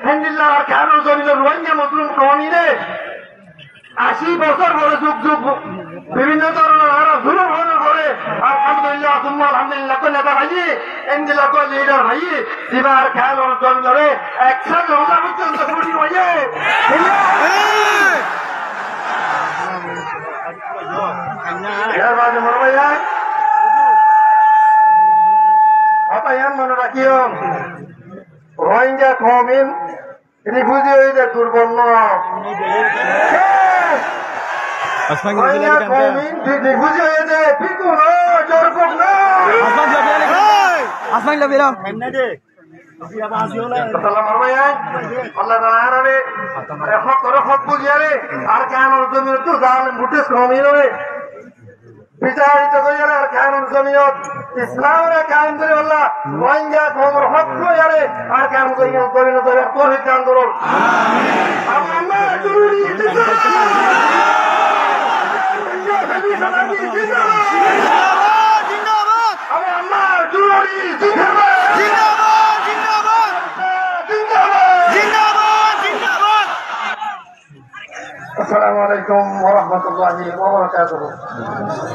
হেন্দিল্লা আর কেন জমিল রোহিঙ্গা মুসলিম কমিনে 80 বছর ধরে যুগ যুগ বিভিন্ন ধরনের আরো জুলুম হওয়ার পরে আলহামদুলিল্লাহ তুম্মা আলহামদুলিল্লাহ কো নেতা ভাই হেন্দিল্লা কো লিডার ভাই দিবার খেয়াল জমিলরে একসাথে রোজা পর্যন্ত ছুটি হয়ে Apa yang menerakiyo Rohingya kaumin ini buzi oide durbonno Rohingya kaumin ini buzi oide pikuno jorkokno Asman labira Allah Taala hak karo hak bujare ar kanun zamir tu zalim butis kaumin ore বিচারিত করিয়ারে আর কানুন জমিয়ত ইসলামের কায়েম করে আল্লাহ রোহিঙ্গা কওমের হক করিয়ারে আর কায়েম করিয়া করিনা ধরে তৌহিদ আন্দোলন আমিন আল্লাহ জরুরি জিন্দাবাদ জিন্দাবাদ আমিন আল্লাহ জরুরি জিন্দাবাদ জিন্দাবাদ জিন্দাবাদ জিন্দাবাদ জিন্দাবাদ জিন্দাবাদ আসসালামু আলাইকুম ওয়া রাহমাতুল্লাহি ওয়া বারাকাতুহু